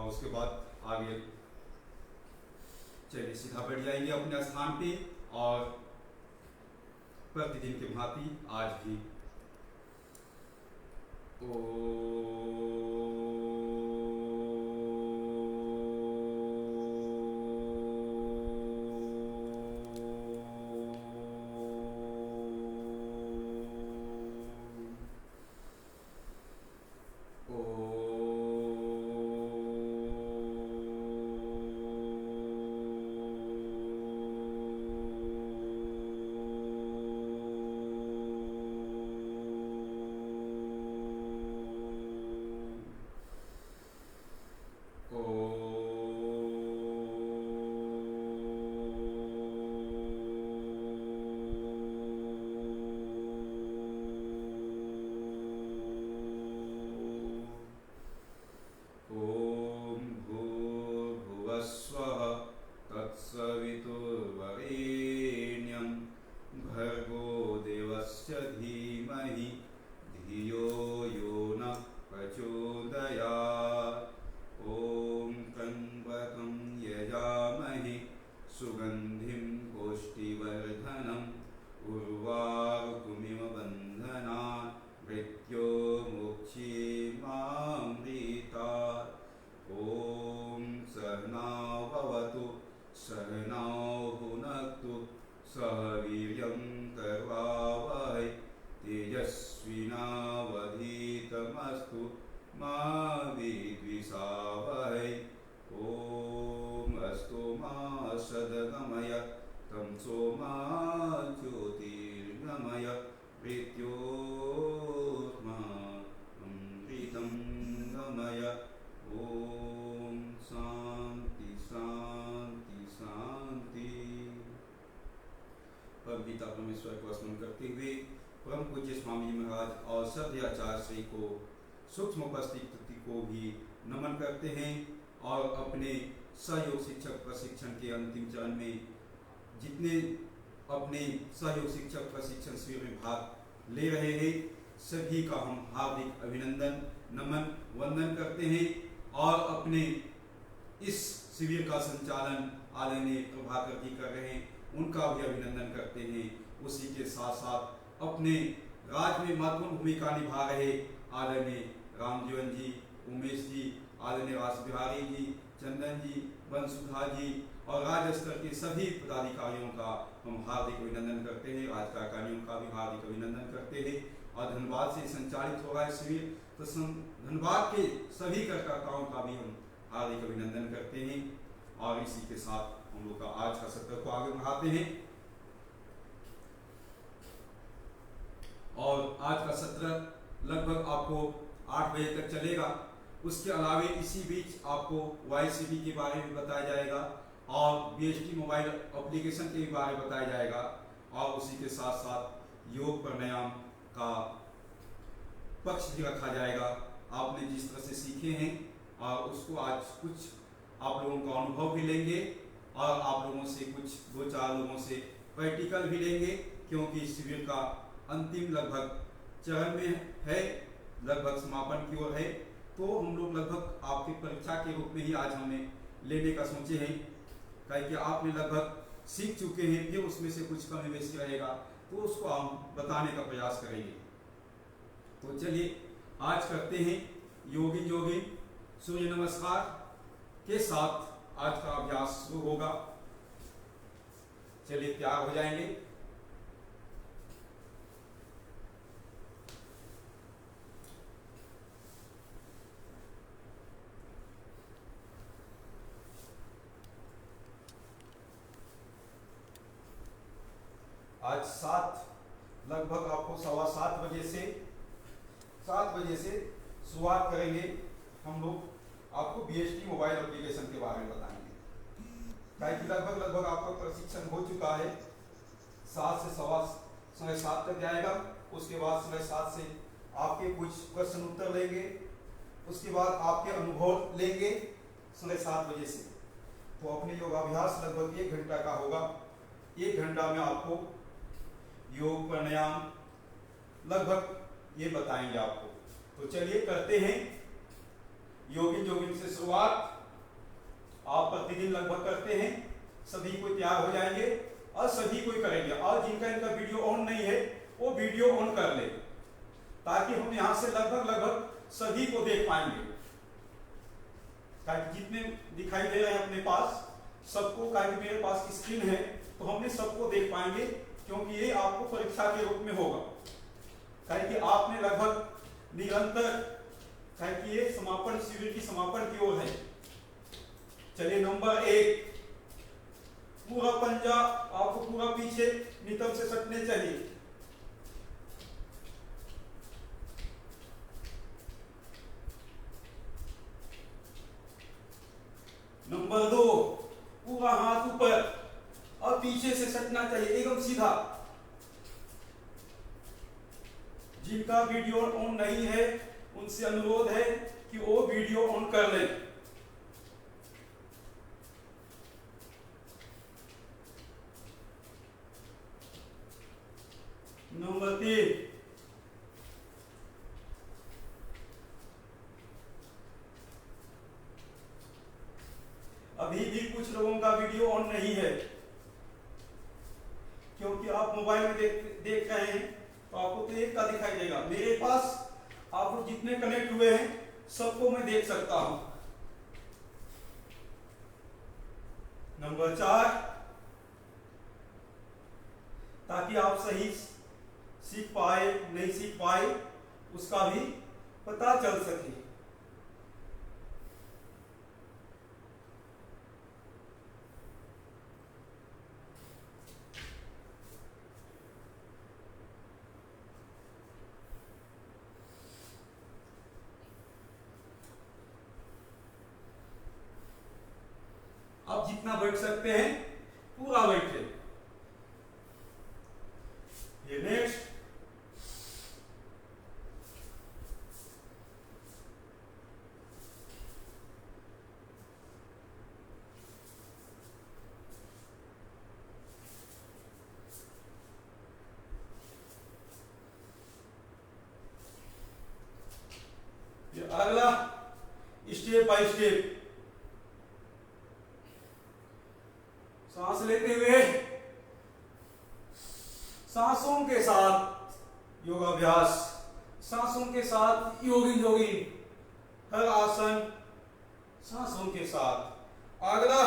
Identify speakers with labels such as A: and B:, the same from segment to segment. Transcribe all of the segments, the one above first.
A: और उसके बाद आगे चलिए सीधा बढ़ जाएंगे अपने स्थान पे और प्रतिदिन की भांति आज भी तत्सवितुर्वरेण्यं भर्गो देवस्य धीमहि धियो यो नः प्रचोदयात्। ॐ त्र्यम्बकं यजामहे सुगन्धिं पुष्टिवर्धनम् उर्वारुकमिव बन्धनान् मृत्योर्मुक्षीयमामृतात्। ॐ सहनौ भवतु सहनौ भुनक्तु सह वीर्यं करवावहै तेजस्विनावधीतमस्तु मा विद्विषावहै। ॐ अस्तु मा सद्गमय तमसो मा ज्योतिर्गमय मृत्योर्मा अमृतं गमय। ॐ शांति शांति शांति। परम पिता परमेश्वर को स्मरण करते हुए परम पूज्य स्वामी महाराज और सभी आचार्य को सूक्ष्म उपस्थिति को भी नमन करते हैं और अपने सहयोग शिक्षक प्रशिक्षण के अंतिम चरण में जितने अपने सहयोग शिक्षक प्रशिक्षण शिविर में भाग ले रहे हैं सभी का हम हार्दिक अभिनंदन नमन वंदन करते हैं और अपने इस शिविर का संचालन आदरणीय प्रभाकर जी कर रहे हैं उनका भी अभिनंदन करते हैं। उसी के साथ साथ अपने राज्य में महत्वपूर्ण भूमिका निभा रहे आदरणीय रामजीवन जी, उमेश जी, आदरणीय रास बिहारी जी, चंदन जी, बंसुधा जी और राज्य स्तर के सभी पदाधिकारियों का हम हार्दिक अभिनंदन करते हैं। राज्यकारियों का भी हार्दिक अभिनंदन करते हैं और धनबाद से संचालित हो रहा है शिविर तो धनबाद के सभी कार्यकर्ताओं का भी हम हार्दिक अभिनंदन करते हैं। और इसी के साथ हम लोग का आज का सत्र को आगे बढ़ाते हैं और आज का सत्र लगभग आपको 8 बजे तक चलेगा। उसके अलावे इसी बीच आपको YCB के बारे में बताया जाएगा और BST मोबाइल एप्लीकेशन के बारे में बताया जाएगा और उसी के साथ साथ योग प्राणायाम का पक्ष भी रखा जाएगा। आपने जिस तरह से सीखे हैं और उसको आज कुछ आप लोगों का अनुभव भी लेंगे और आप लोगों से कुछ 2-4 लोगों से प्रैक्टिकल भी लेंगे क्योंकि शिविर का अंतिम लगभग चरण में है, लगभग समापन की ओर है। तो हम लोग लगभग आपकी परीक्षा के रूप में ही आज हमें लेने का सोचे हैं कि आपने लगभग सीख चुके हैं, फिर उसमें से कुछ कमी बेशी रहेगा तो उसको हम बताने का प्रयास करेंगे। तो चलिए आज करते हैं योगी योगी सूर्य नमस्कार के साथ आज का अभ्यास शुरू होगा। चलिए तैयार हो जाएंगे। आज लगभग आपको 7:15 बजे से शुरुआत करेंगे। हम लोग आपको BST मोबाइल एप्लीकेशन के बारे में बताएंगे कि लगभग आपका प्रशिक्षण हो चुका है। 7 से 7:15 तक जाएगा। उसके बाद 7:30 से आपके कुछ प्रश्न उत्तर लेंगे, उसके बाद आपके अनुभव लेंगे 7:30 बजे से। तो अपने योगाभ्यास लगभग 1 घंटा का होगा। 1 घंटा में आपको योग प्राणायाम लगभग ये बताएंगे आपको। तो चलिए करते हैं योगिन जोगिन से शुरुआत आप प्रतिदिन लगभग करते हैं, सभी कोई तैयार हो जाएंगे और सभी कोई करेंगे। और जिनका इनका वीडियो ऑन नहीं है वो वीडियो ऑन कर ले, ताकि हम यहाँ से लगभग सभी को देख पाएंगे। जितने दिखाई दे रहे हैं अपने पास सबको, मेरे पास स्क्रीन है तो हमने सबको देख पाएंगे, क्योंकि ये आपको परीक्षा के रूप में होगा। कि आपने लगभग निरंतर ये समापन शिविर की समापन की ओर है। चलिए नंबर 1, पूरा पंजा आपको पूरा पीछे नितंब से सटने चाहिए। नंबर 2, पूरा हाथ ऊपर और पीछे से सटना चाहिए एकदम सीधा। जिनका वीडियो ऑन नहीं है उनसे अनुरोध है कि वो वीडियो ऑन कर लें। नंबर 3, अभी भी कुछ लोगों का वीडियो ऑन नहीं है, क्योंकि आप मोबाइल में देख रहे हैं तो आपको तो एक का दिखाई देगा। मेरे पास आप लोग जितने कनेक्ट हुए हैं सबको मैं देख सकता हूं। नंबर 4, ताकि आप सही सीख पाए नहीं सीख पाए उसका भी पता चल सके। आप जितना बैठ सकते हैं पूरा बैठे। ये नेक्स्ट, ये अगला स्टेप बाय स्टेप। सांस लेते हुए सांसों के साथ योगाभ्यास, सांसों के साथ योगिन जोगिन, हर आसन सांसों के साथ। अगला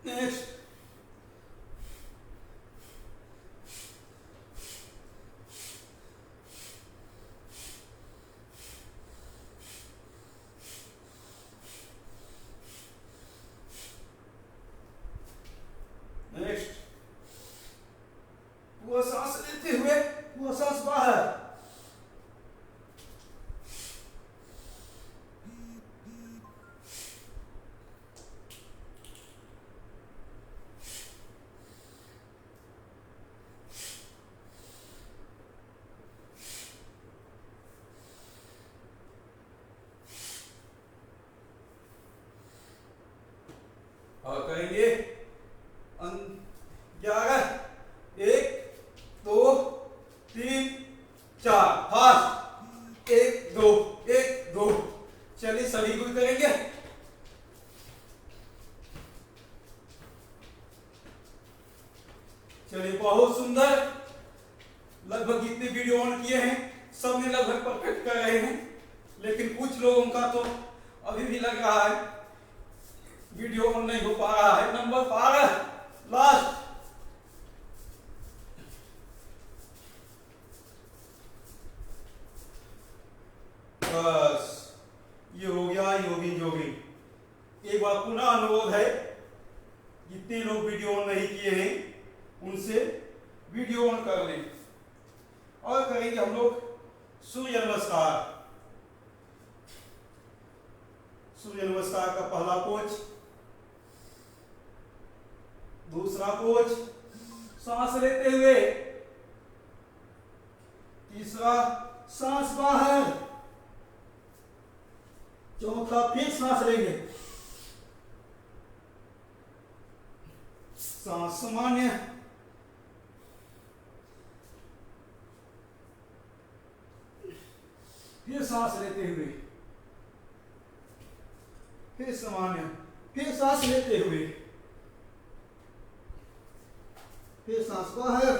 A: नेक्स्ट, नेक्स्ट, पूरा सांस लेते हुए पूरा सांस बाहर। और करेंगे 11, 1, 2, 3, 4, फास्ट, 1 2 1 2। चलिए सभी को करेंगे। चलिए बहुत सुंदर, लगभग जितने वीडियो ऑन किए हैं सब ने लगभग परफेक्ट कर रहे हैं, लेकिन कुछ लोगों का तो अभी भी लग रहा है वीडियो ऑन नहीं हो पा रहा है। नंबर 12, लास्ट, बस ये हो गया योगिन जोगिन। एक बार पुनः अनुरोध है, जितने लोग वीडियो ऑन नहीं किए हैं उनसे वीडियो ऑन कर लें। और करेंगे हम लोग सूर्य नमस्कार। सूर्य नमस्कार का पहला पोज, दूसरा पोज सांस लेते हुए, तीसरा सांस बाहर, चौथा फिर सांस लेंगे, सांस सामान्य, फिर सांस लेते हुए, फिर सामान्य, फिर सांस लेते हुए, फिर सांस बाहर,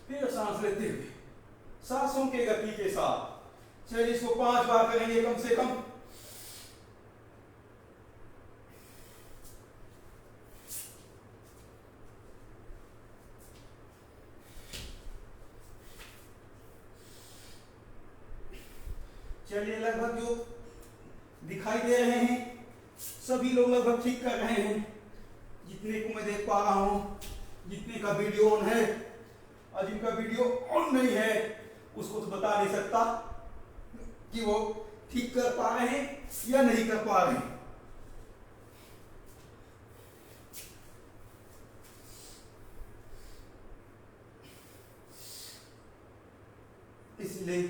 A: फिर सांस लेते हुए, सांसों के गति के साथ। चलिए इसको 5 बार करेंगे कम से कम। चलिए लगभग जो दिखाई दे रहे हैं सभी लोग लगभग ठीक कर रहे हैं, जितने को मैं देख पा रहा हूं, जितने का वीडियो ऑन है और जिनका वीडियो ऑन नहीं है उसको तो बता नहीं सकता कि वो ठीक कर पा रहे हैं या नहीं कर पा रहे हैं। इसलिए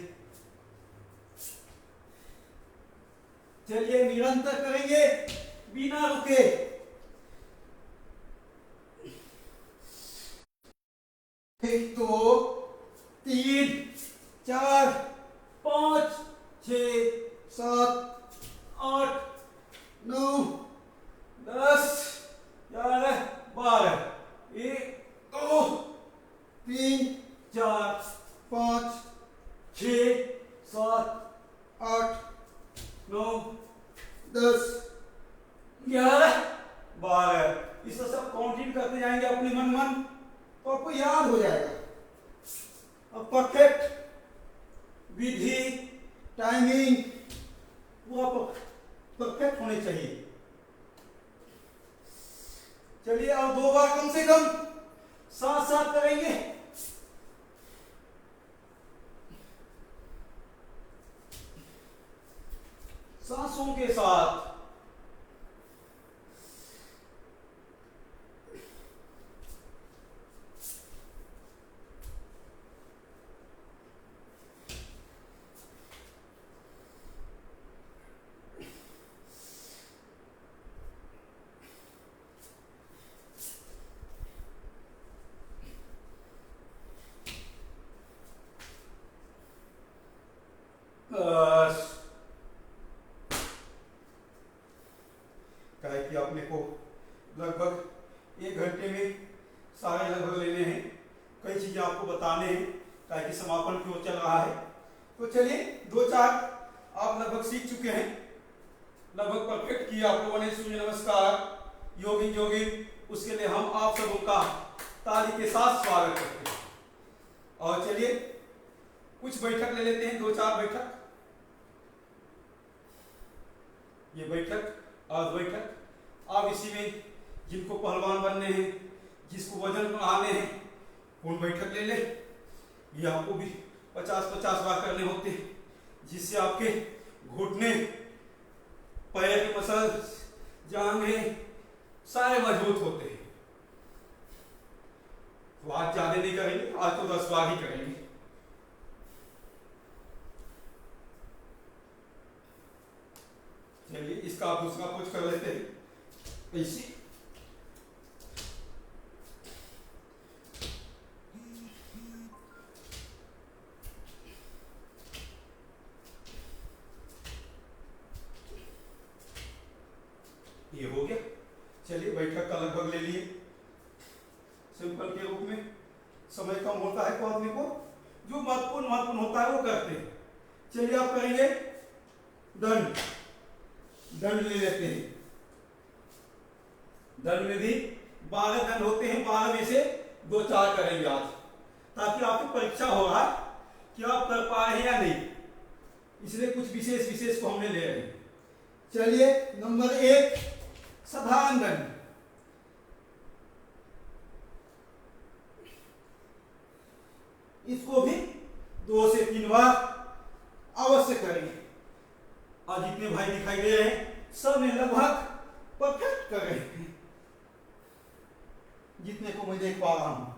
A: चलिए निरंतर करेंगे बिना रुके। 1 2 3 4 5 6 7 8 9 10 11 12 1 2 3 4 5 6 7 8 9 10 11 12। इसको सब काउंटिंग करते जाएंगे अपने मन तो आपको याद हो जाएगा। अब परफेक्ट विधि टाइमिंग वो परफेक्ट होने चाहिए। चलिए अब 2 बार कम से कम साथ साथ करेंगे। सांसों के साथ कि अपने को लगभग 1 घंटे में सारे लगभग लेने हैं, कई चीजें आपको बताने हैं ताकि समापन की ओर चल रहा है। तो चलिए 2-4 आप लगभग सीख चुके हैं, लगभग परफेक्ट किया आप लोगों ने। सूर्य नमस्कार योगिन योगिन, उसके लिए हम आप सबों का ताली के साथ स्वागत करते हैं। और चलिए कुछ बैठक ले लेते हैं, 2-4 बैठक। ये बैठक और बैठक आप इसी में जिनको पहलवान बनने हैं, जिसको वजन बढ़ाने हैं, कौन बैठक ले ले। ये आपको भी 50-50 बार करने होते हैं, जिससे आपके घुटने, पैर के मसल, जांघें सारे मजबूत होते हैं। तो आज ज्यादा नहीं करेंगे, आज तो 10 बार ही करेंगे। चलिए इसका आप दूसरा कुछ कर लेते हैं ऐसे। ये हो गया। चलिए बैठक का लगभग ले लिए। सिंपल के रूप में समय कम होता है तो आदमी को जो महत्वपूर्ण होता है वो करते हैं। चलिए आप करेंगे दंड। दंड ले लेते हैं। दंड में भी 12 दंड होते हैं, 12 में से 2-4 करेंगे आज, ताकि आपकी परीक्षा हो रहा कि आप कर पा रहे हैं या नहीं, इसलिए कुछ विशेष को हमने ले रहे हैं। चलिए नंबर 1 साधारण दंड। इसको भी 2 से 3 बार अवश्य करेंगे। और जितने भाई दिखाई दे रहे हैं सब ने लगभग परफेक्ट कर रहे हैं, जितने को मैं देख पा रहा हूं।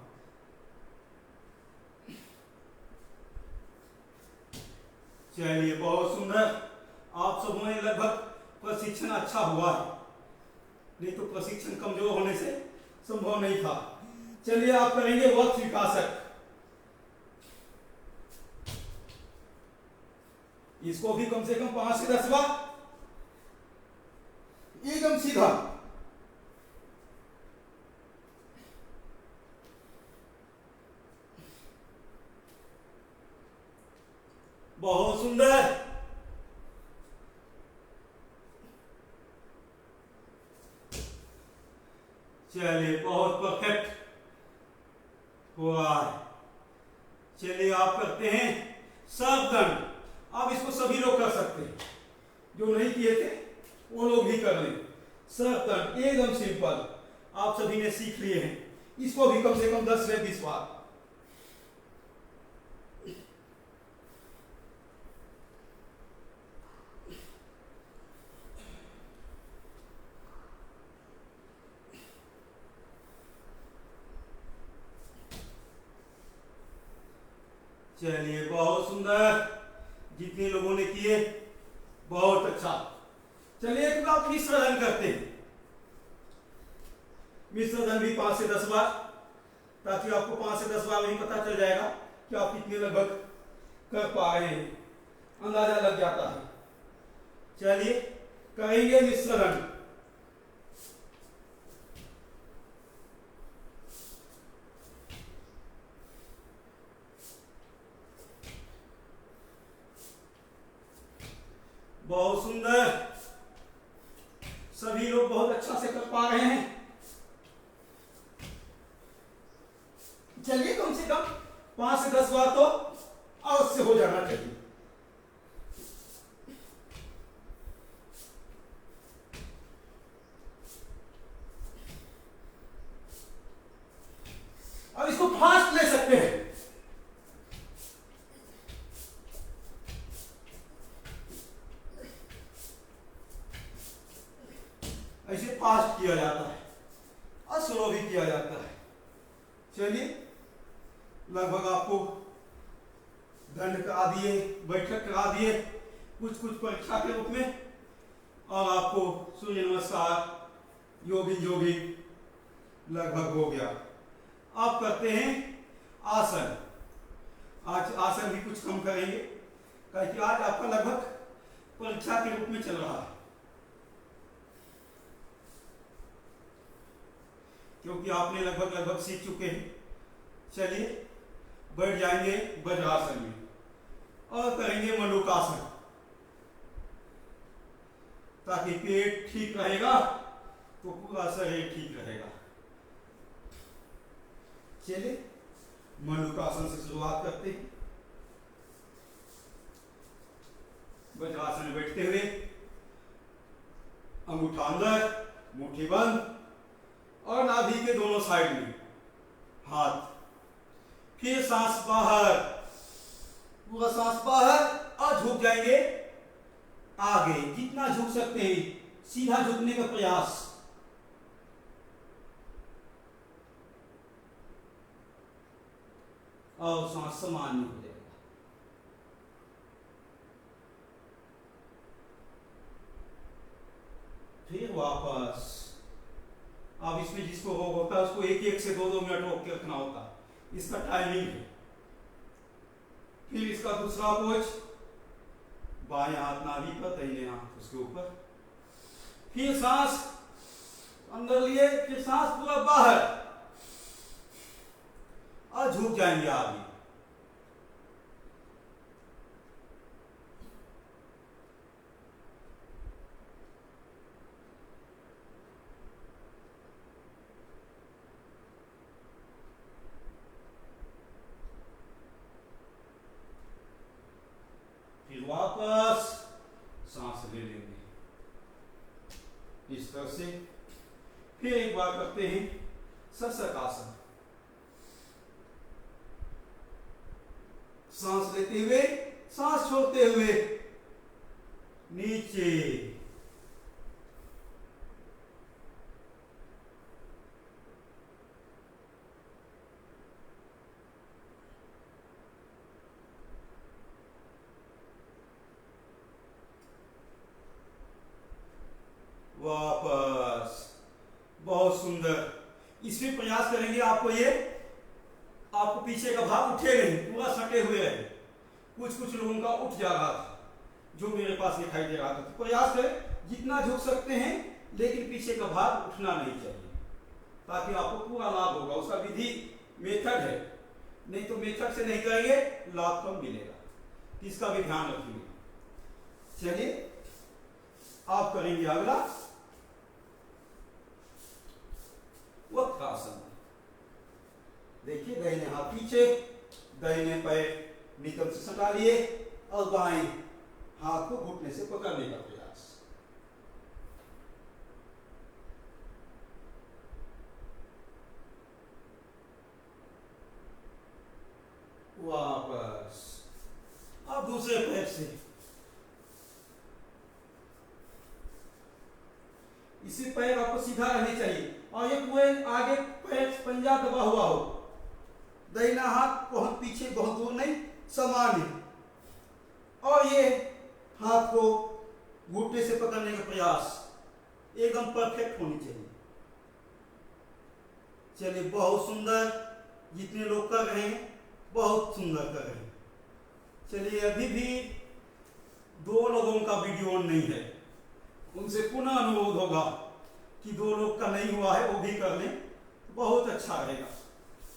A: चलिए बहुत सुंदर। आप सबों ने लगभग प्रशिक्षण अच्छा हुआ है, नहीं तो प्रशिक्षण कमजोर होने से संभव नहीं था। चलिए आप करेंगे वक्र विकासक। इसको भी कम से कम 5 से 10 बार एकदम सीधा। बहुत सुंदर। चलिए बहुत परफेक्ट हुआ है। चलिए आप करते हैं सर्पदंड। अब इसको सभी लोग कर सकते हैं, जो नहीं किए थे वो लोग भी कर लें। सर्पदंड एकदम सिंपल, आप सभी ने सीख लिए हैं। इसको भी कम से कम 10 से 20 बार। चलिए बहुत सुंदर, जितने लोगों ने किए बहुत अच्छा। चलिए एक बार मिश्र धन करते हैं। मिश्र धन भी 5 से 10 बार, ताकि आपको 5 से 10 बार में पता चल जाएगा कि आप कितने लगभग कर पा रहे हैं, अंदाजा लग जाता है। चलिए करेंगे मिश्र धन। बहुत सुंदर, सभी लोग बहुत अच्छा से कर पा रहे हैं। चलिए कम से कम 5 से 10 बार तो अवश्य हो जाना चाहिए। अब इसको फास्ट ले सकते हैं। ऐसे फास्ट किया जाता है और स्लो भी किया जाता है। चलिए लगभग आपको दंड करा दिए, बैठक करा दिए कुछ कुछ परीक्षा के रूप में, और आपको सूर्य नमस्कार योगिन योगी लगभग हो गया। अब करते हैं आसन। आज आसन भी कुछ कम करेंगे, क्योंकि आज आपका लगभग परीक्षा के रूप में चल रहा है, क्योंकि आपने लगभग सीख चुके हैं। चलिए बैठ जाएंगे वज्रासन में और करेंगे मलुकासन, ताकि पेट ठीक रहेगा तो पूरा शरीर ठीक रहेगा। चलिए मलुकासन से शुरुआत करते हैं। वज्रासन में बैठते हुए अंगूठा अंदर, मुट्ठी बंद, और नाभि के दोनों साइड में हाथ। फिर सांस बाहर, पूरा सांस बाहर, और झुक जाएंगे आगे, जितना झुक सकते हैं सीधा झुकने का प्रयास। और सांस सामान्य हो जाएगा। फिर वापस। अब इसमें जिसको होता है उसको एक से 2 मिनट रोक के रखना होता है, इसका टाइमिंग है। फिर इसका दूसरा अप्रोच, बाएं हाथ नाभि पर, दाहिने हाथ उसके ऊपर। फिर सांस अंदर लिए, फिर सांस पूरा बाहर, और झुक जाएंगे आगे। वापस सांस ले लेंगे इस तरह से। फिर एक बार करते हैं सशक आसन। सांस लेते हुए, सांस छोड़ते हुए नीचे। वापस। बहुत सुंदर। इसमें प्रयास करेंगे आपको ये, आपको पीछे का भाग उठे नहीं, पूरा सटे हुए रहे। कुछ कुछ लोगों का उठ जा रहा था, जो मेरे पास दिखाई दे रहा था। तो प्रयास करें जितना झुक सकते हैं, लेकिन पीछे का भाग उठना नहीं चाहिए, ताकि आपको पूरा लाभ होगा। उसका विधि मेथड है, नहीं तो मेथड से नहीं करेंगे लाभ कम मिलेगा, इसका भी ध्यान रखिए। चलिए आप करेंगे अगला वक्रासन। देखिए दाहिने हाथ पीछे, दाहिने पैर नितंब से सटा लिए और बाएं हाथ को घुटने से पकड़ने का प्रयास। वापस। अब दूसरे पैर से इसी पैर आपको सीधा रहने चाहिए और ये पूरे आगे पैर पंजा दबा हुआ हो। दाहिना हाथ बहुत पीछे, बहुत दूर नहीं, समान है। और ये हाथ को घुटने से पकड़ने का प्रयास एकदम परफेक्ट होनी चाहिए। चलिए बहुत सुंदर। जितने लोग कर रहे हैं बहुत सुंदर कर रहे हैं। चलिए अभी भी 2 लोगों का वीडियो ऑन नहीं है, उनसे पुनः अनुरोध होगा कि 2 लोग का नहीं हुआ है वो भी कर लें, बहुत अच्छा रहेगा,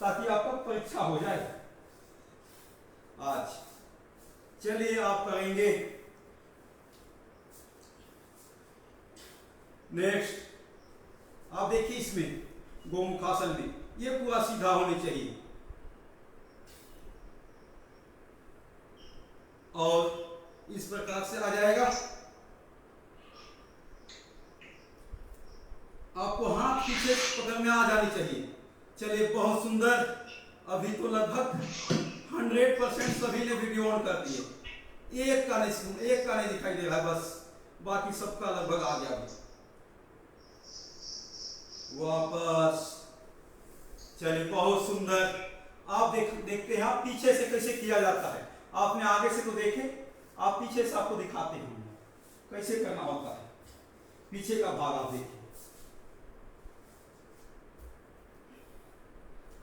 A: ताकि आपका परीक्षा हो जाए आज। चलिए आप करेंगे नेक्स्ट। आप देखिए इसमें गोमुखासन में ये पूरा सीधा होने चाहिए और इस प्रकार से आ जाएगा। आपको हाथ पीछे पकड़ में आ जानी चाहिए। चलिए बहुत सुंदर। अभी तो लगभग 100% सभी ने वीडियो ऑन कर दिए, एक का नहीं दिखाई दे रहा है, बस बाकी सबका लगभग आ गया। वापस। चलिए बहुत सुंदर। आप देखते हैं आप पीछे से कैसे किया जाता है। आपने आगे से तो देखे, आप पीछे से आपको दिखाते हैं कैसे करना होता है। पीछे का भाग आप देखिए,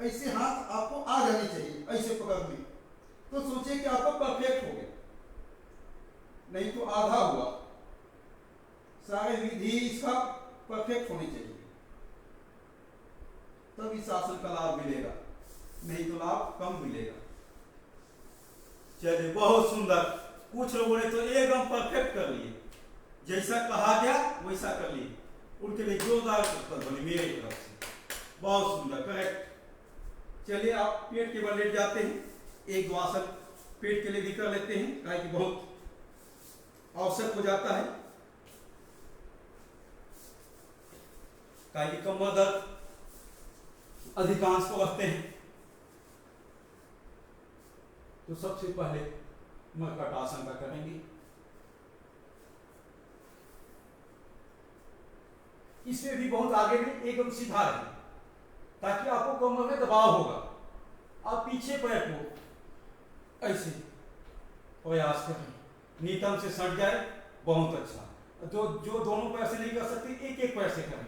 A: ऐसे हाथ आपको आ जाने चाहिए, ऐसे पकड़ में, तो सोचिए कि आपका परफेक्ट हो गया, नहीं तो आधा हुआ। सारे विधि इसका परफेक्ट होनी चाहिए, तब इस आसन का लाभ मिलेगा, नहीं तो लाभ कम मिलेगा। चलिए बहुत सुंदर। कुछ लोगों ने तो एकदम परफेक्ट कर लिए, जैसा कहा गया वैसा कर लिए। उनके लिए जोरदार ध्वनि मेरे तरफ से। बहुत सुंदर, करेक्ट। चलिए आप पेट के बल लेट जाते हैं, एक 2 आसन पेट के लिए भी कर लेते हैं, काहे कि बहुत आवश्यक हो जाता है, काहे कि कमर दर्द अधिकांश को रखते हैं। तो सबसे पहले मर्कट आसन का करेंगे। इसमें भी बहुत आगे में एकदम सीधा रहे, ताकि आपको कमर में दबाव होगा। आप पीछे पैर को ऐसे प्रयास करें, नितंब से सट जाए, बहुत अच्छा। जो दोनों पैर से नहीं कर सकते, एक एक पैर से करें,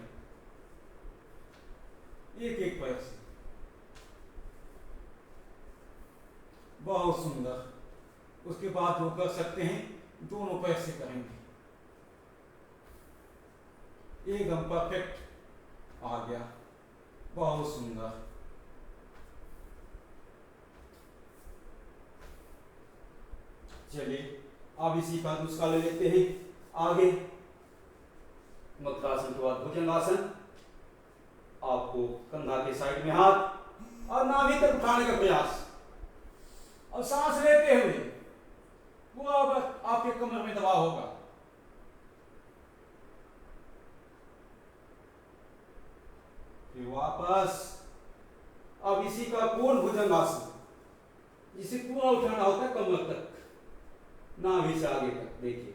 A: एक एक पैर से। बहुत सुंदर। उसके बाद जो कर सकते हैं दोनों पैर से करेंगे, एकदम परफेक्ट आ गया। बहुत सुंदर। चलिए अब इसी का दूसरा ले लेते हैं आगे। मकरासन के बाद भुजंगासन। आपको कंधा के साइड में हाथ और नाभि तक उठाने का प्रयास, और सांस लेते हुए पूरा आपके कमर में दबाव होगा। फिर वापस। अब इसी का पूर्ण भुजंगासन, इसे पूरा उठाना होता है कमर तक, नाभि से आगे तक। देखिए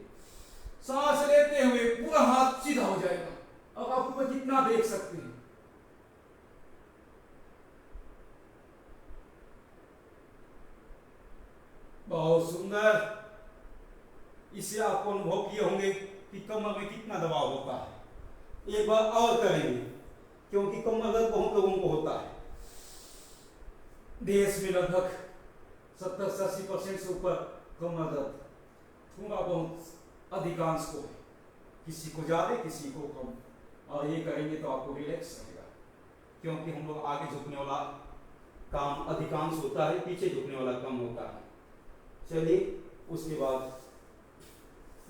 A: सांस लेते हुए पूरा हाथ सीधा हो जाएगा। अब आप ऊपर कितना देख सकते हैं। बहुत सुंदर। इससे आपको अनुभव किए होंगे कि कमर में कितना दबाव होता है। एक बार और करेंगे, क्योंकि कमर दर्द बहुत लोगों को होता है। देश में लगभग 70 से 80% से ऊपर कमर दर्द थोड़ा बहुत अधिकांश को है, किसी को ज्यादा किसी को कम। और ये करेंगे तो आपको रिलैक्स रहेगा, क्योंकि हम लोग आगे झुकने वाला काम अधिकांश होता है, पीछे झुकने वाला कम होता है। चलिए उसके बाद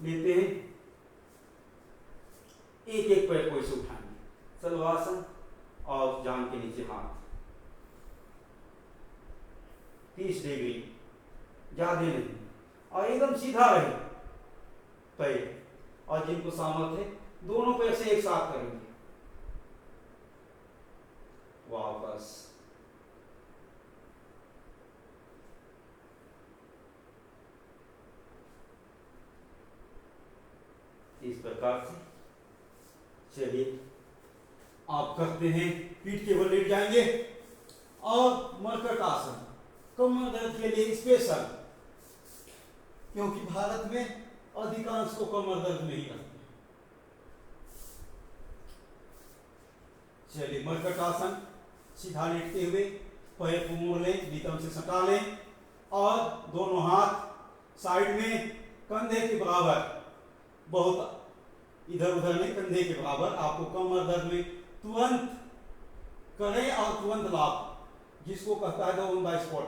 A: लेते हैं, एक एक पैर को इसे उठाएंगे, सलवासन और जांघ के नीचे हाथ 30 डिग्री, ज्यादा नहीं, और एकदम सीधा रहे पैर। और जिनको सामर्थ्य है दोनों पैर से एक साथ करेंगे, वापस इस प्रकार से। चलिए आप करते हैं, पीठ के बल लेट जाएंगे और मरकट आसन कमर दर्द के लिए स्पेशल, क्योंकि भारत में अधिकांश को कमर दर्द नहीं रहती। चलिए मरकट आसन, सीधा लेटते हुए पैर को मोड़ लें, नितंब से सटा लें और दोनों हाथ साइड में कंधे के बराबर, बहुत इधर उधर नहीं, कंधे के बराबर। आपको कमर दर्द में तुरंत करें और तुरंत लाभ, जिसको कहता है ऑन द स्पॉट,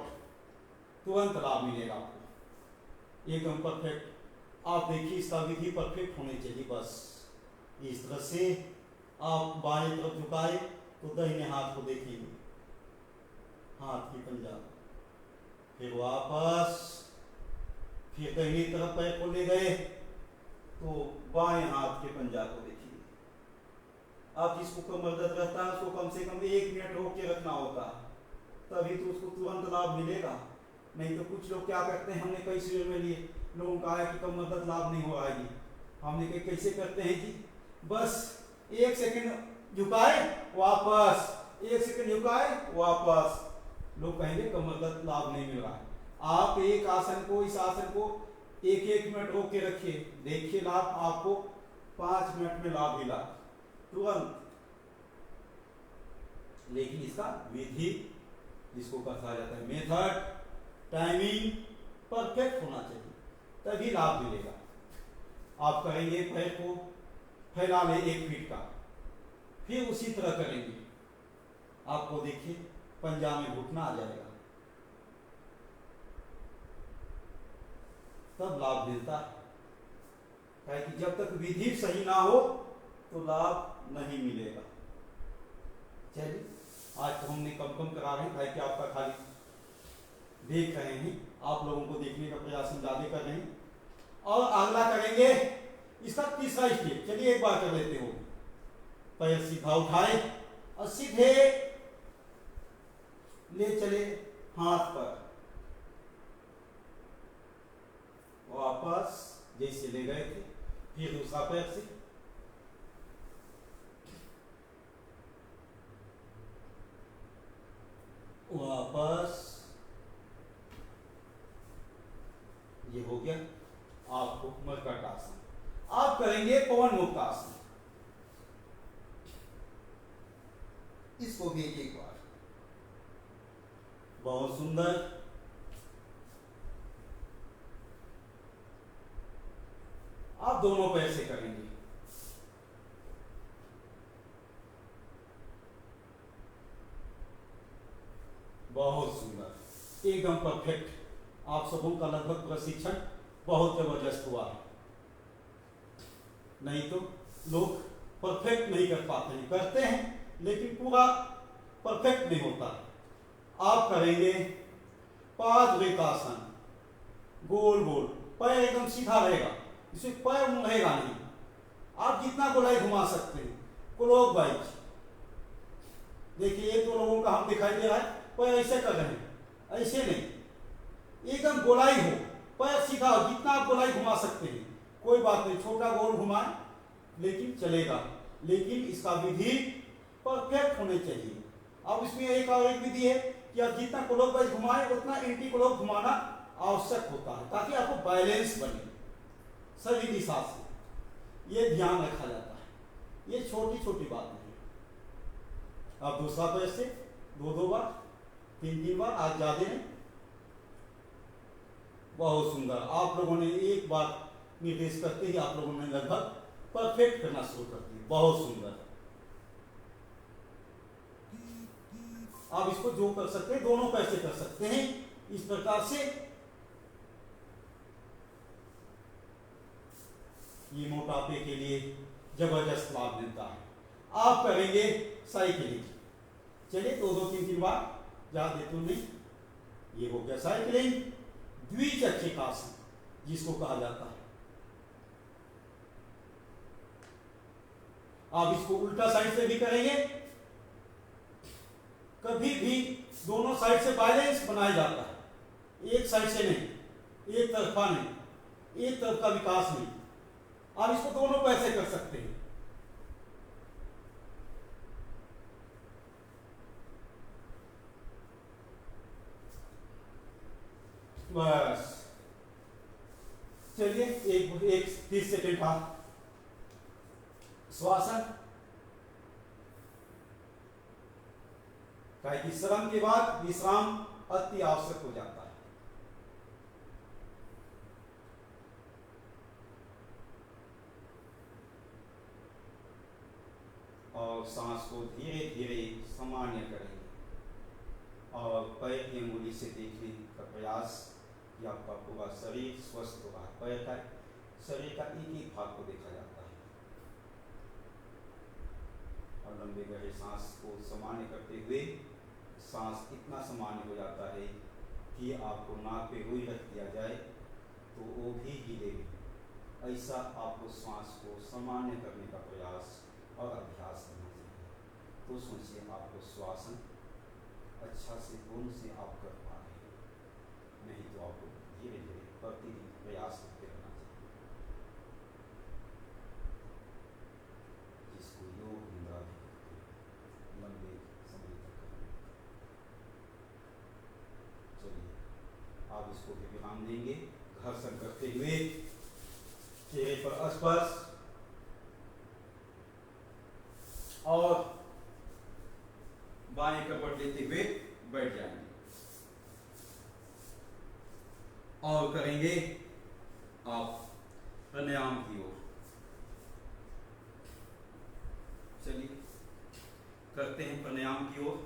A: तुरंत लाभ मिलेगा आपको, एकदम परफेक्ट। आप देखिए इसका विधि परफेक्ट होनी चाहिए, बस इस तरह से आप बाएं तरफ झुकाए तो दाहिने हाथ को देखिए, हाथ की पंजा, फिर वापस, फिर दाहिनी तरफ पैर को ले गए तो बाएं हाथ के पंजा को देखिए। आप जिसको कमर दर्द रहता है उसको कम से कम 1 मिनट रोक के रखना होता है, तभी तो उसको तुरंत लाभ मिलेगा। नहीं तो कुछ लोग क्या करते हैं, हमने कई शिविर में लिए, लोगों का है कि कमर दर्द लाभ नहीं हो रहा है जी, हमने कहा कैसे करते हैं जी, बस 1 सेकंड झुकाए वापस, 1 सेकंड झुकाए वापस, लोग कहेंगे कमर दर्द लाभ नहीं मिल रहा है। आप एक आसन को, इस आसन को 1-1 मिनट रोक के रखिए, देखिए लाभ, आपको 5 मिनट में लाभ मिला तुरंत। लेकिन इसका विधि, जिसको कहा जाता है मेथड, टाइमिंग परफेक्ट होना चाहिए, तभी लाभ मिलेगा। आप करेंगे, पैर को फैला ले 1 फीट का, फिर उसी तरह करेंगे, आपको देखिए पंजा में घुटना आ जाएगा, तब लाभ मिलता है। कि जब तक विधि सही ना हो तो लाभ नहीं मिलेगा। चलिए आज तो हमने कम कम करा रहे हैं, कि आपका खाली देख रहे हैं, आप लोगों को देखने का प्रयास हम ज्यादा कर रहे हैं। और अगला करेंगे इसका तीसरा स्टेप, चलिए एक बार कर लेते हो। पैर सीधा उठाए और सीधे ले चले हाथ पर, वापस जैसे ले गए थे, फिर दूसरा पैर से वापस, ये हो गया आपको मरकट आसन। आप करेंगे पवन मुक्त आसन, इसको भी एक बार, बहुत सुंदर। आप दोनों पैर से करेंगे, बहुत सुंदर, एकदम परफेक्ट। आप सबों का लगभग प्रशिक्षण बहुत जबरदस्त हुआ है। नहीं तो लोग परफेक्ट नहीं कर पाते हैं, करते हैं लेकिन पूरा परफेक्ट नहीं होता। आप करेंगे पादरेखासन, गोल गोल, पैर एकदम सीधा रहेगा, इसमें पैर मुड़ेगा नहीं। आप जितना गोलाई घुमा सकते हैं, क्लॉकवाइज। देखिए 1-2 लोगों का हम दिखाई दे रहा है, पैर ऐसे कर रहे हैं, ऐसे नहीं, एकदम गोलाई हो, पैर सीधा हो, जितना आप गोलाई घुमा सकते हैं, कोई बात नहीं, छोटा गोल घुमाए लेकिन चलेगा। लेकिन इसका विधि परफेक्ट होने चाहिए। अब इसमें एक और एक विधि है कि आप जितना क्लॉकवाइज घुमाए उतना एंटी क्लॉक घुमाना आवश्यक होता है, ताकि आपको बैलेंस बने सभी दिशा से, ये ध्यान रखा जाता है।
B: ये छोटी छोटी बातें हैं। अब दूसरा तो ऐसे 2-2 बार 3-3 बार, आज ज़्यादा नहीं। बहुत सुंदर। आप लोगों ने एक बार निर्देश करते ही आप लोगों ने लगभग परफेक्ट करना शुरू कर दिया। बहुत सुंदर। आप इसको जो कर सकते हैं दोनों कैसे कर सकते हैं, इस प्रकार से ये मोटापे के लिए जबरदस्त लाभ मिलता है। आप करेंगे साइकिलिंग। चलिए 2-2-3-3 बार, ज्यादा तो नहीं। ये हो गया साइकिलिंग। द्विचक्रिकासन जिसको कहा जाता है। आप इसको उल्टा साइड से भी करेंगे। कभी भी दोनों साइड से बैलेंस बनाया जाता है, एक साइड से नहीं, एक तरफा नहीं, एक तरफ का विकास नहीं। आप इसको दोनों कैसे कर सकते हैं। बस चलिए एक 30 सेकेंड का श्वासन। कि श्रम के बाद विश्राम अति आवश्यक हो जाता है। और सांस को धीरे धीरे सामान्य करेंगे और पैर की अंगुली से देखने का प्रयास कि आपका पूरा शरीर स्वस्थ होगा। पैर का शरीर का एक एक भाग को देखा जाता है और लंबे गहरे सांस को सामान्य करते हुए सांस इतना सामान्य हो जाता है कि आपको नाक पे रुई रख दिया जाए तो वो भी हिलेगी। ऐसा आपको श्वास को सामान्य करने का प्रयास और अभ्यास करना चाहिए। तो सोचिए आपको श्वासन अच्छा से पूर्ण से आप कर पा रहे हैं, नहीं तो आपको धीरे धीरे प्रतिदिन प्रयास करते रहना चाहिए, जिसको योग निद्रा भी कहते हैं, लंबे समय तक करने। चलिए आप इसको भी विराम देंगे। घर्षण करते हुए चेहरे पर स्पर्श और बाएं कपड़ लेते हुए बैठ जाएंगे और करेंगे आप प्राणायाम की ओर। चलिए करते हैं प्राणायाम की ओर।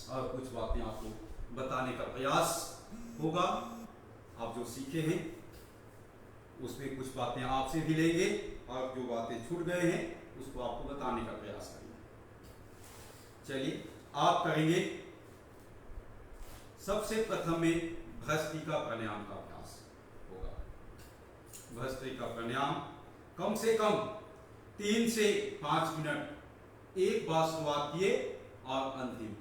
B: और कुछ बातें आपको बताने का प्रयास होगा। आप जो सीखे हैं उसमें कुछ बातें आपसे भी लेंगे और जो बातें छूट गए हैं उसको आपको बताने का प्रयास करेंगे। चलिए आप करेंगे सबसे प्रथम में भस्त्रिका प्राणायाम का अभ्यास होगा। भस्त्रिका प्राणायाम कम से कम 3 से 5 मिनट एक बार शुरुआत किए और अंतिम,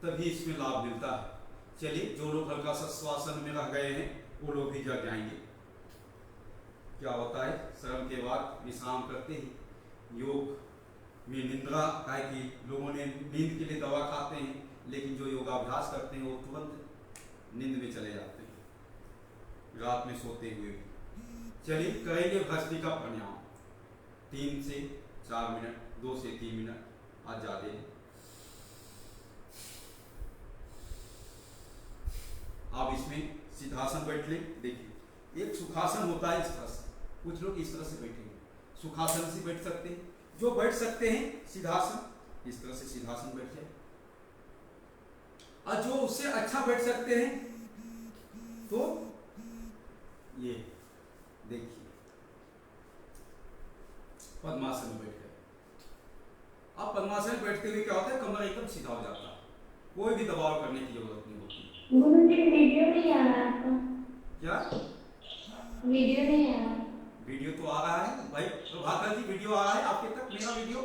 B: तभी इसमें लाभ मिलता है। चलिए जो लोग हल्का सा श्वासन में रह गए हैं वो लोग भी जग जाएंगे। क्या होता है, श्रम के बाद विश्राम करते ही योग में निद्रा है कि लोगों ने नींद के लिए दवा खाते हैं, लेकिन जो योगाभ्यास करते हैं वो तुरंत नींद में चले जाते हैं रात में सोते हुए भी। चलिए करेंगे भस्त्रिका प्राणायाम 3 से 4 मिनट, 2 से 3 मिनट, आज ज़्यादा है। आप इसमें सिद्धासन बैठ लें। देखिए एक सुखासन होता है इस तरह से, कुछ लोग इस तरह से बैठेंगे, सुखासन से बैठ सकते हैं। जो बैठ सकते हैं सिद्धासन, इस तरह से सिद्धासन बैठ जाए। और जो उससे अच्छा बैठ सकते हैं तो ये देखिए पद्मासन में बैठ गए। अब पद्मासन में बैठते हुए क्या होता है, कमर एकदम सीधा हो जाता है, कोई भी दबाव करने की जरूरत नहीं होती।
C: गुरुजी वीडियो नहीं आ रहा आपका?
B: क्या
C: वीडियो नहीं आ रहा?
B: वीडियो तो आ रहा है भाई प्रभाकर जी, वीडियो आ रहा है आपके तक? मेरा वीडियो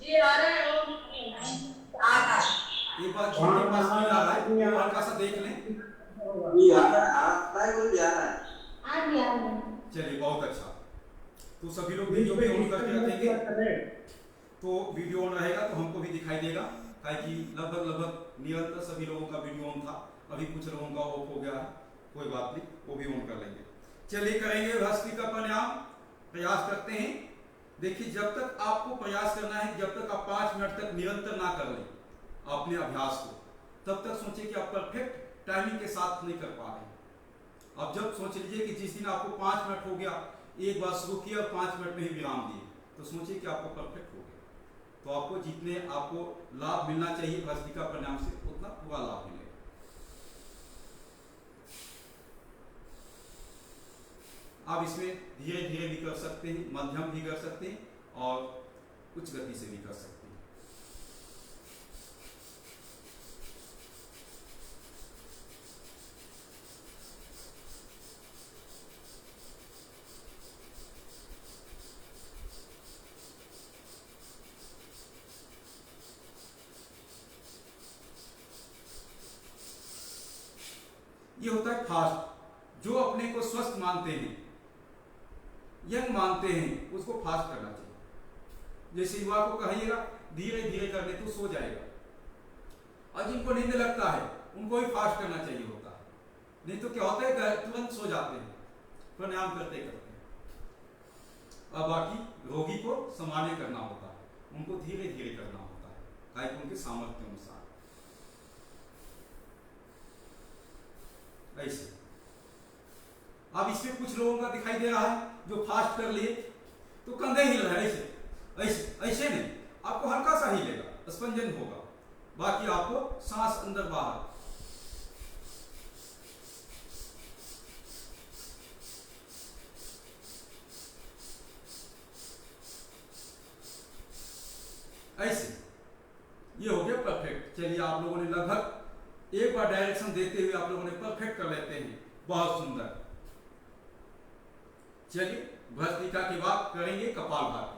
C: जी आ रहा है, वो आ रहा है।
B: एक बार जिनके पास नहीं आ रहा है वो हल्का सा देख लें।
D: ये आ रहा है, वो भी आ रहा है।
C: आ गया।
B: चलिए बहुत अच्छा। तो सभी लोग वीडियो भी ऑन करके रखेंगे, तो वीडियो ऑन रहेगा तो हमको भी दिखाई देगा। कि लगभग निरंतर सभी लोगों का वीडियो ऑन था, अभी कुछ लोगों का ऑफ हो गया है,
A: कोई बात नहीं, वो भी ऑन कर लेंगे। चलिए करेंगे भस्त्रिका प्राणायाम, प्रयास करते हैं। देखिए जब तक आपको प्रयास करना है, जब तक आप 5 मिनट तक निरंतर ना कर लें अपने अभ्यास को, तब तक सोचिए कि आप परफेक्ट टाइमिंग के साथ नहीं कर पा रहे हैं। अब जब सोच लीजिए कि जिस दिन आपको 5 मिनट हो गया, एक बार शुरू किया और 5 मिनट में ही विराम दिए, तो सोचिए कि आपको परफेक्ट हो गया। तो आपको जितने आपको लाभ मिलना चाहिए भस्त्रिका प्राणायाम से, उतना पूरा लाभ मिलेगा। आप इसमें धीरे धीरे भी कर सकते हैं, मध्यम भी कर सकते हैं और उच्च गति से भी कर सकते हैं। ये होता है फास्ट। जो अपने को स्वस्थ मानते हैं, यंग मानते हैं, उसको फास्ट करना चाहिए। जैसे युवा को कहिएगा धीरे धीरे करने तो सो जाएगा, और जिनको नींद लगता है उनको भी फास्ट करना चाहिए होता है। नहीं तो क्या होता है, तुरंत सो जाते हैं प्राणायाम करते करते। अब बाकी रोगी को सामान्य करना होता है, उनको धीरे धीरे करना होता है, ताकि उनके सामर्थ्य अनुसार। ऐसे अब इसमें कुछ लोगों का दिखाई दे रहा है जो फास्ट कर लिए तो कंधे हिल रहे हैं, ऐसे ऐसे ऐसे नहीं, आपको हल्का सा हिलेगा, स्पंजन होगा, बाकी आपको सांस अंदर बाहर। ऐसे ये हो गया परफेक्ट। चलिए आप लोगों ने लगभग एक बार डायरेक्शन देते हुए आप लोगों ने परफेक्ट कर लेते हैं, बहुत सुंदर। चलिए भस्त्रिका की बात करेंगे कपालभाति।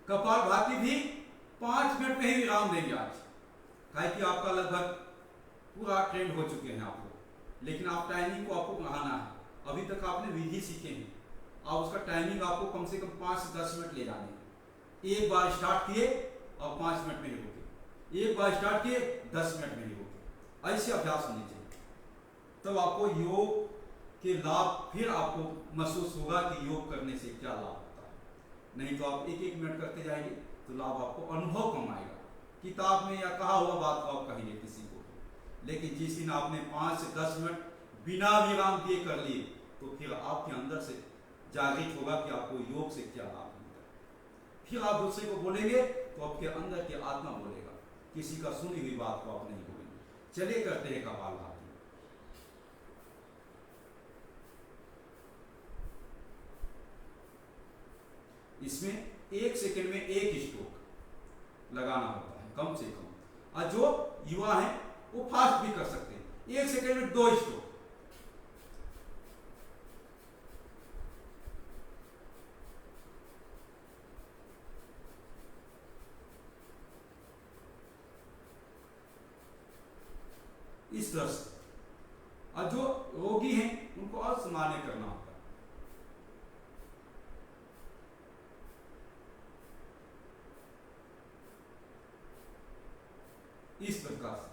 A: कपालभाति भी 5 मिनट में ही विराम देंगे आज, कि आपका लगभग पूरा ट्रेंड हो चुके हैं आप लोग, लेकिन आप टाइमिंग को आपको बढ़ाना है। अभी तक आपने विधि सीखे हैं, अब उसका टाइमिंग आपको कम से कम 5 से 10 मिनट ले जाने हैं। एक बार स्टार्ट किए और 5 मिनट में ही रुके, एक बार स्टार्ट किए 10 मिनट में ही रुके, ऐसे अभ्यास होने चाहिए। तब आपको योग के लाभ फिर आपको महसूस होगा कि योग करने से क्या लाभ होता है। नहीं तो आप एक एक मिनट करते जाएंगे तो लाभ आपको अनुभव कम आएगा। किताब में या कहा हुआ बात को आप कहिए किसी को, लेकिन जिस दिन आपने 5 से 10 मिनट बिना विराम दिए कर लिए, तो फिर आपके अंदर से जागृत होगा कि आपको योग से क्या लाभ मिलता है। फिर आप दूसरे को बोलेंगे तो आपके अंदर की आत्मा बोलेगा, किसी का सुनी हुई बात को आप नहीं बोलेंगे। चलिए करते हैं कपालभाति। इसमें 1 सेकंड में 1 स्ट्रोक लगाना होता है कम से कम, और जो युवा है वो फास्ट भी कर सकते हैं, 1 सेकंड में 2 स्ट्रोक। इस तरह से, और जो रोगी हैं उनको असामान्य करना होता है। इस प्रकार से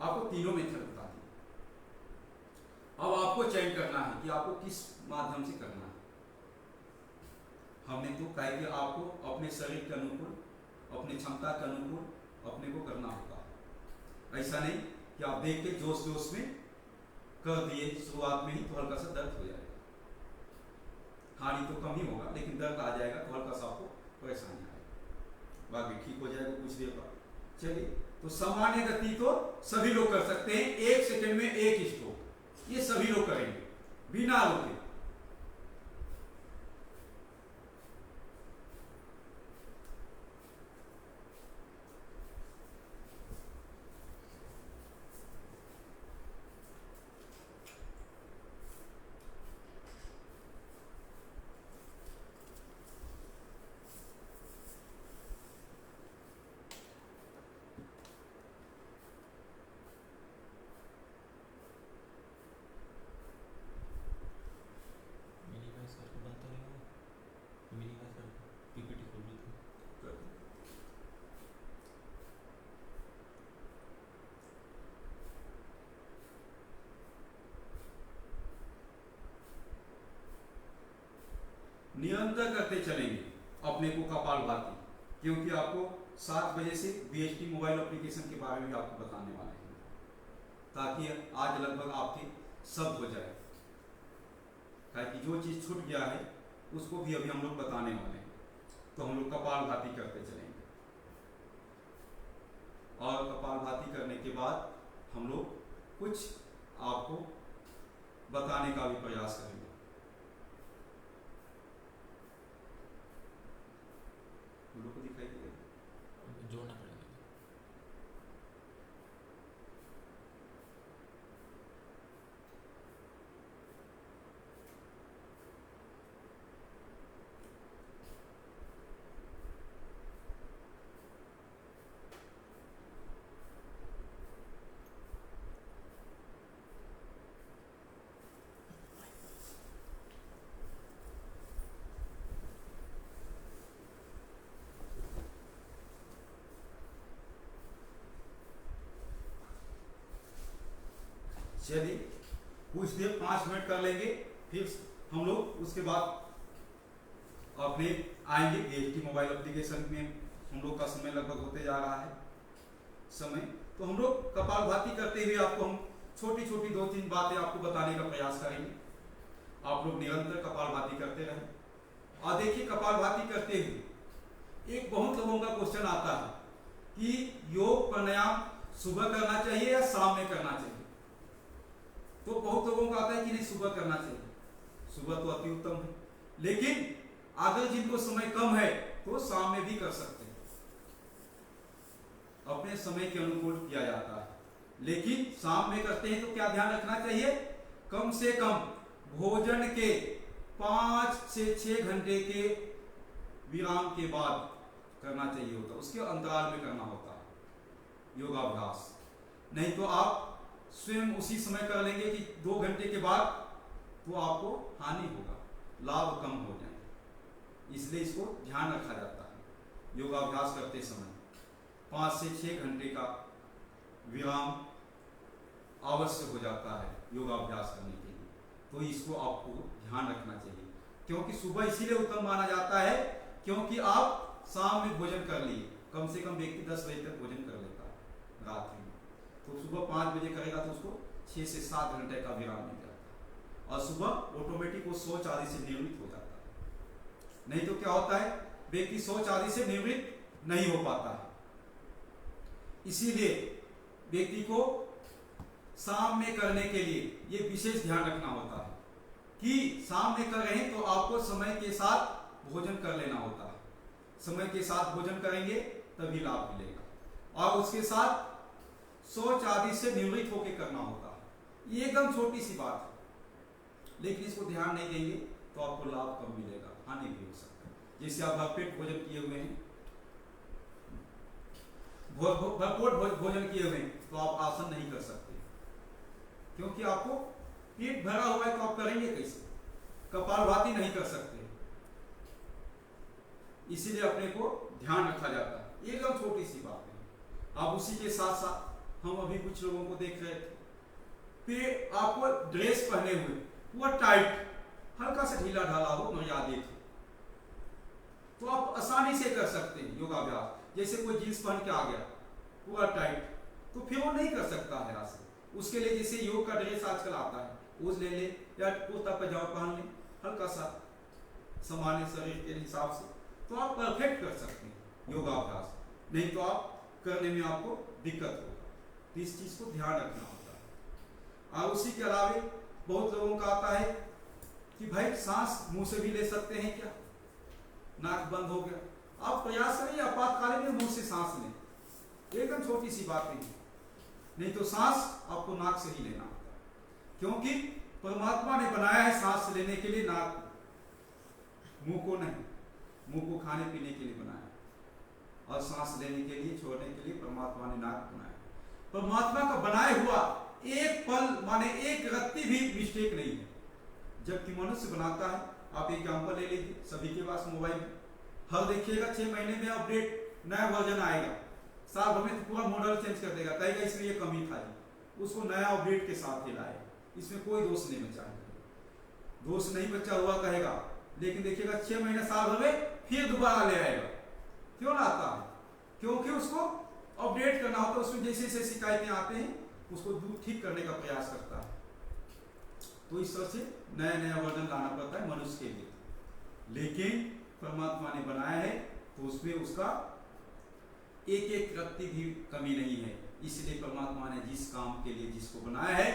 A: आपको तीनों मेथड बता दी। अब आपको चयन करना है कि आपको किस माध्यम से करना है। हमने तो कहा कि आपको अपने शरीर के अनुकूल, अपनी क्षमता के अनुकूल अपने को करना होता है। ऐसा नहीं कि आप देख के जोश जोश में कर दिए शुरुआत में ही तो हल्का सा दर्द हो जाएगा, हानि तो कम ही होगा, लेकिन दर्द आ जाएगा तो हल्का सा आपको परेशानी आएगी, बाकी ठीक हो जाएगा कुछ देर बाद। चलिए, तो सामान्य गति तो सभी लोग कर सकते हैं, 1 सेकंड में 1 स्ट्रोक, ये सभी लोग करेंगे बिना रुके। निरंतर करते चलेंगे अपने को कपालभाति, क्योंकि आपको 7 बजे से BHT मोबाइल एप्लीकेशन के बारे में भी आपको बताने वाले हैं, ताकि आज लगभग आपके सब हो जाए। ताकि जो चीज़ छूट गया है उसको भी अभी हम लोग बताने वाले हैं। तो हम लोग कपालभाति करते चलेंगे और कपालभाति करने के बाद हम लोग कुछ आपको बताने का भी प्रयास करेंगे। हम लोग को दिखाई देगा,
E: जोड़ना पड़ेगा।
A: चलिए कुछ देर 5 मिनट कर लेंगे, फिर हम लोग उसके बाद अपने आएंगे BHT मोबाइल एप्लीकेशन में। हम लोग का समय लगभग होते जा रहा है समय, तो हम लोग कपालभाति करते हुए आपको हम छोटी छोटी 2-3 बातें आपको बताने का प्रयास करेंगे। आप लोग निरंतर कपालभाति करते रहें। और देखिए, कपालभाति करते हुए एक बहुत लोगों का क्वेश्चन आता है कि योग प्राणायाम सुबह करना चाहिए या शाम में करना चाहिए। तो बहुत लोगों का आता है कि नहीं, सुबह करना चाहिए। सुबह तो अति उत्तम है, लेकिन अगर जिनको समय कम है तो शाम में भी कर सकते हैं, अपने समय के अनुकूल किया जाता है। लेकिन शाम में करते हैं तो क्या ध्यान रखना चाहिए, कम से कम भोजन के 5 से 6 घंटे के विराम के बाद करना चाहिए होता है, उसके अंतराल में करना होता है योगाभ्यास। नहीं तो आप स्वयं उसी समय कर लेंगे कि 2 घंटे के बाद, तो आपको हानि होगा, लाभ कम हो जाएंगे। इसलिए इसको ध्यान रखा जाता है योगाभ्यास करते समय। 5 से 6 घंटे का विराम आवश्यक हो जाता है योगाभ्यास करने के लिए, तो इसको आपको ध्यान रखना चाहिए। क्योंकि सुबह इसीलिए उत्तम माना जाता है क्योंकि आप शाम में भोजन कर लिए, कम से कम व्यक्ति 10 बजे तक भोजन कर लेता है रात्रि में, तो सुबह 5 बजे करेगा तो उसको 6 से 7 घंटे का विराम मिल जाता है और सुबह ऑटोमेटिक वो शौच आदि से निवृत्त हो जाता है। नहीं तो क्या होता है, व्यक्ति शौच आदि से निवृत्त नहीं हो पाता है। इसीलिए व्यक्ति को शाम में करने के लिए ये विशेष ध्यान रखना होता है कि शाम में कर रहे हैं तो आपको समय के साथ भोजन कर लेना होता है। समय के साथ भोजन करेंगे तभी लाभ मिलेगा, और उसके साथ शौच आदि से निवृत्त होकर करना होता है। ये एकदम छोटी सी बात है, लेकिन इसको ध्यान नहीं देंगे तो आपको लाभ कम मिलेगा, हानि भी हो सकता है। जैसे आप भरपेट भोजन किए हुए हैं, भरपूर भोजन किए हुए हैं, तो आप आसन नहीं कर सकते, क्योंकि आपको पेट भरा हुआ है तो आप करेंगे कैसे, कपालभाति नहीं कर सकते। इसीलिए अपने को ध्यान रखा जाता है, एकदम छोटी सी बात है। अब उसी के साथ साथ हम अभी कुछ लोगों को देख रहे थे, फिर आपको ड्रेस पहने हुए पूरा टाइट, हल्का सा ढीला ढाला हो मर्यादित हो, तो आप आसानी से कर सकते हैं योगाभ्यास। जैसे कोई जींस पहन के आ गया पूरा टाइट, तो फिर वो नहीं कर सकता है ऐसे। उसके लिए जैसे योग का ड्रेस आजकल आता है, वो ले ले या कुर्ता पजामा पहन ले, हल्का सा सामान्य शरीर के हिसाब से, तो आप परफेक्ट कर सकते हैं योगाभ्यास। नहीं तो आप करने में आपको दिक्कत होगा, तो इस चीज को ध्यान रखना होता है। और उसी के अलावा बहुत लोगों का आता है कि भाई सांस मुंह से भी ले सकते हैं क्या, नाक बंद हो गया, आप प्रयास करिए आपातकालीन में मुंह से सांस लें, एकदम छोटी सी बात नहीं तो सांस आपको नाक से ही लेना होता है, क्योंकि परमात्मा ने बनाया है सांस लेने के लिए नाक, मुंह को नहीं। मुंह को खाने पीने के लिए बनाया, और सांस लेने के लिए, छोड़ने के लिए परमात्मा ने नाक बनाया। परमात्मा का बनाए हुआ एक पल माने एक रत्ती भी मिस्टेक नहीं है। जबकि मनुष्य बनाता है, आप एग्जाम्पल ले लीजिए, सभी के पास मोबाइल, हर देखिएगा 6 महीने में अपडेट नया वर्जन आएगा, साल भर में पूरा मॉडल चेंज कर देगा, कहेगा इसमें ये कमी था जी, उसको नया अपडेट के साथ ही लाए। इसमें कोई दोष नहीं बचा है, दोष नहीं बचा हुआ कहेगा, लेकिन देखिएगा 6 महीने साल हो गए फिर दोबारा ले आएगा। क्यों लाता है? क्योंकि उसको अपडेट करना होता है, उसमें जैसे जैसे शिकायतें आते हैं उसको दूर ठीक करने का प्रयास करता है। तो इस तरह से नया नया वर्जन लाना पड़ता है मनुष्य के लिए। लेकिन परमात्मा ने बनाया है तो उसमें उसका एक एक रत्ती भी कमी नहीं है। इसलिए परमात्मा ने जिस काम के लिए जिसको बनाया है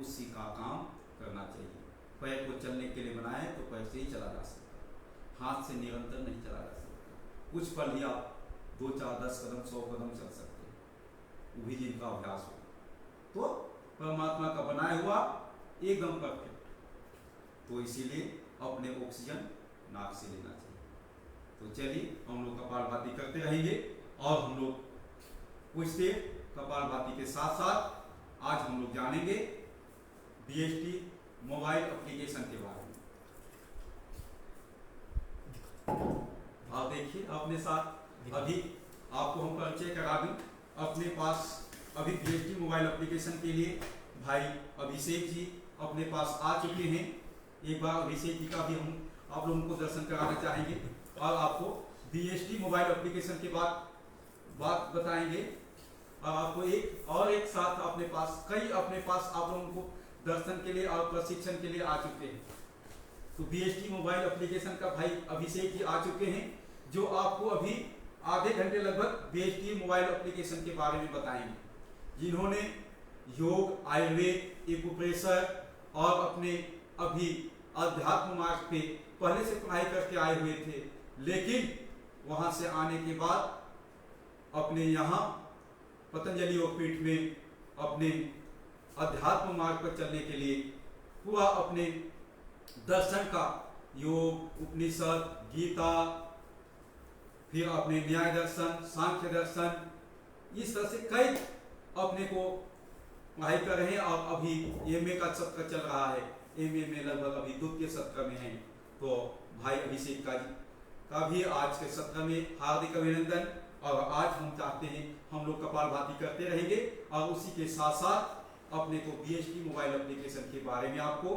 A: उसी का काम करना चाहिए। पैर को चलने के लिए बनाया है तो पैर से ही चला जा सकता है, हाथ से निरंतर नहीं चला जा सकता। कुछ पल ही आप 2 4 10 कदम 100 कदम चल सकते हैं, वो भी जिनका अभ्यास हो। तो परमात्मा का बनाया हुआ एकदम परफेक्ट। तो इसीलिए अपने ऑक्सीजन नाक से लेना चाहिए। तो चलिए हम लोग कपालभाति करते रहेंगे और हम लोग कुछ देर कपालभाति के साथ साथ आज हम लोग जानेंगे बीएसटी मोबाइल एप्लीकेशन के बारे में। आप देखिए अपने साथ अभी आपको हम परिचय करा दूं। अपने पास अभी बीएसटी मोबाइल एप्लीकेशन के लिए भाई अभिषेक जी अपने पास आ चुके हैं। एक बार अभिषेक जी का भी हम आप लोगों को दर्शन कराना चाहेंगे और आपको बीएसटी मोबाइल एप्लीकेशन के बाद बात बताएंगे। और आपको एक साथ अपने पास आप लोगों को दर्शन के लिए और प्रशिक्षण के लिए आ चुके हैं। तो बीएसटी मोबाइल एप्लीकेशन का भाई अभिषेक जी आ चुके हैं, जो आपको अभी आधे घंटे लगभग बीएसटी मोबाइल एप्लीकेशन के बारे में बताएंगे। जिन्होंने योग, आयुर्वेद, एक्यूप्रेशर और अपने अभी अध्यात्म मार्ग पे पहले से पढ़ाई करके आए हुए थे, लेकिन वहां से आने के बाद अपने यहाँ पतंजलि योगपीठ में अपने अध्यात्म मार्ग पर चलने के लिए पूरा अपने दर्शन का योग, उपनिषद, गीता, फिर अपने न्याय दर्शन, सांख्य दर्शन, इस तरह से कई अपने को पढ़ाई कर रहे हैं। और अभी एमए का सत्र चल रहा है, एमए में लगभग अभी 2 सत्र में है। तो भाई अभिषेक का भी आज के सत्र में हार्दिक अभिनंदन। और आज हम चाहते हैं हम लोग कपालभाति करते रहेंगे और उसी के साथ साथ अपने को बीएसटी मोबाइल एप्लीकेशन के बारे में आपको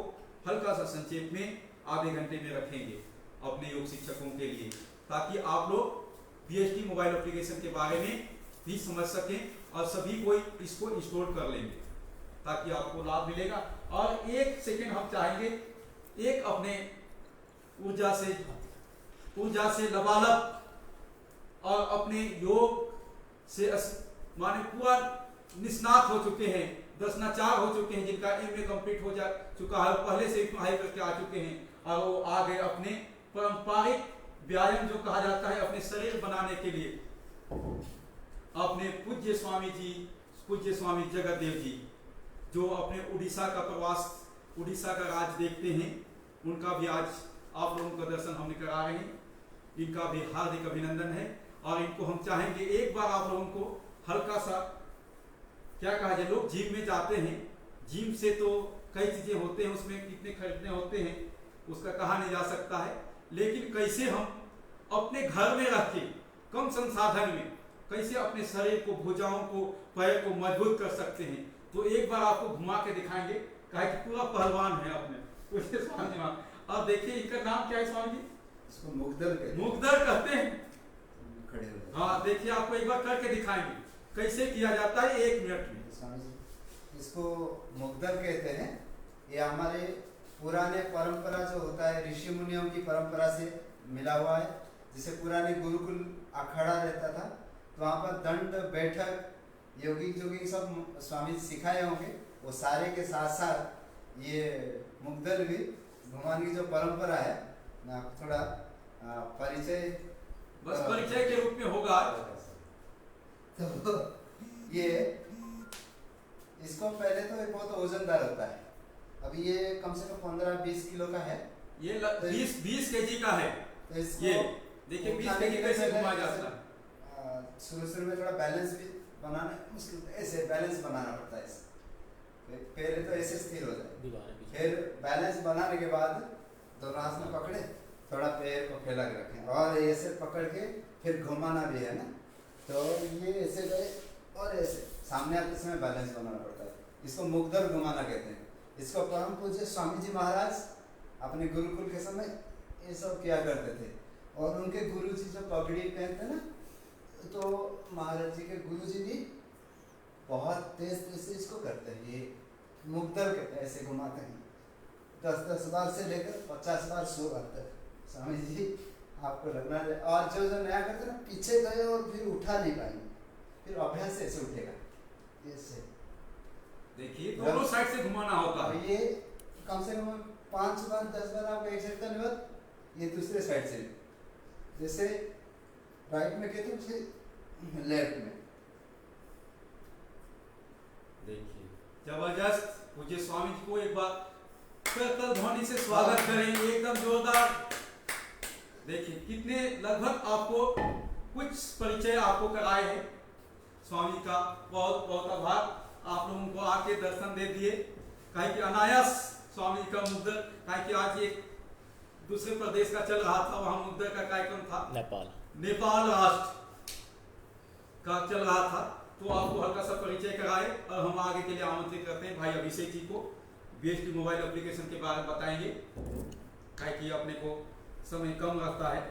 A: हल्का सा संक्षेप में आधे घंटे में रखेंगे अपने योग शिक्षकों के लिए, ताकि आप लोग बीएसटी मोबाइल एप्लीकेशन के बारे में भी समझ सकें और सभी कोई इसको इंस्टॉल कर लेंगे ताकि आपको लाभ मिलेगा। और 1 सेकेंड हम चाहेंगे एक अपने ऊर्जा से लबालब और अपने योग से माने पूरा निष्णात हो चुके हैं, दर्शनाचार हो चुके हैं, जिनका एमए कंप्लीट हो जा चुका है, पहले से पढ़ाई करके आ चुके हैं और वो आ गए अपने पारंपरिक व्यायाम जो कहा जाता है अपने शरीर बनाने के लिए। अपने पूज्य स्वामी जगत देव जी जो अपने उड़ीसा का प्रवास, उड़ीसा का राज देखते हैं, उनका भी आज आप लोगों का दर्शन हम करा रहे हैं। इनका भी हार्दिक अभिनंदन है और इनको हम चाहेंगे एक बार आप लोगों को हल्का सा क्या कहा जाए, लोग जिम में जाते हैं, जिम से तो कई चीजें होते हैं, उसमें कितने खरीदने होते हैं उसका कहा नहीं जा सकता है, लेकिन कैसे हम अपने घर में रह के कम संसाधन में कैसे अपने शरीर को, भुजाओं को, पैर को मजबूत कर सकते हैं। तो एक बार आपको घुमा के दिखाएंगे, कहा कि पूरा पहलवान है अपने उसके स्वामी जी। अब देखिए इनका नाम क्या है स्वामी जी?
D: इसको
A: मुगदर कहते हैं। हाँ देखिए आपको एक बार करके दिखाएंगे कैसे किया जाता है 1 मिनट में।
E: स्वामी जी इसको मुगदर कहते हैं। ये हमारे पुराने परंपरा जो होता है ऋषि मुनियों की परंपरा से मिला हुआ है। जैसे पुराने गुरुकुल अखाड़ा रहता था तो वहाँ पर दंड, बैठक, योगी सब स्वामी जी सिखाए होंगे, वो सारे के साथ साथ ये मुगदर भी भगवान की जो परंपरा है, मैं आपको थोड़ा
A: परिचय के रूप में होगा।
E: तो ये इसको पहले तो ये बहुत वजनदार होता है। अभी ये कम से कम 15-20 किलो का है।
A: ये 20 केजी का है।
E: तो इसको
A: ये देखिए 20 केजी कैसे घुमाया जाता है।
E: शुरू में थोड़ा बैलेंस भी बनाना मुश्किल, ऐसे बैलेंस बनाना पड़ता है इसे। पहले तो ऐसे स्थिर हो जाए, फिर बैलेंस बनाने के बाद दोनों हाथ में पकड़े, थोड़ा पैर को फैला के रखें और ऐसे पकड़ के फिर घुमाना भी है ना। तो ये ऐसे गए और ऐसे सामने आते समय बैलेंस बनाना पड़ता है। इसको मुगदर घुमाना कहते हैं। इसको परम पूज्य स्वामी जी महाराज अपने गुरुकुल के समय ये सब किया करते थे। और उनके गुरुजी जो पगड़ी पहनते ना, तो महाराज जी के गुरुजी भी बहुत तेज से इसको करते हैं, ये मुग्दर कहते हैं, ऐसे घुमाते हैं 10-10 बार से लेकर 50 बार 100 बार तक। स्वामी जी आपको लगना है, और जो नया करते ना पीछे गए और फिर उठा नहीं पाएंगे, फिर अभ्यास से ऐसे उठेगा, ऐसे
B: देखिए दोनों साइड से घुमाना होता है।
E: ये कम से कम 5 बार 10 बार आपको एक साइड का नहीं होता, ये दूसरे साइड से, जैसे राइट में कहते हैं लेफ्ट में।
B: देखिए जबरदस्त। पूज्य स्वामी जी को एक बार करतल ध्वनि से स्वागत करेंगे, एकदम जोरदार। देखिए कितने लगभग आपको कुछ परिचय आपको कराए हैं स्वामी का, बहुत बहुत आभार। आप लोगों को आके दर्शन दे दिए, कहीं कि अनायास स्वामी जी का मुद्दर, कहीं कि आज एक दूसरे प्रदेश का चल रहा था, वहां मुद्दर का कार्यक्रम था, नेपाल राष्ट्र का चल रहा था, तो आपको हल्का सा परिचय कराए। और हम आगे के लिए आमंत्रित करते हैं भाई अभिषेक जी को, बीएसटी मोबाइल एप्लीकेशन के बारे में बताएंगे, कहीं कि अपने को समय कम रहता है।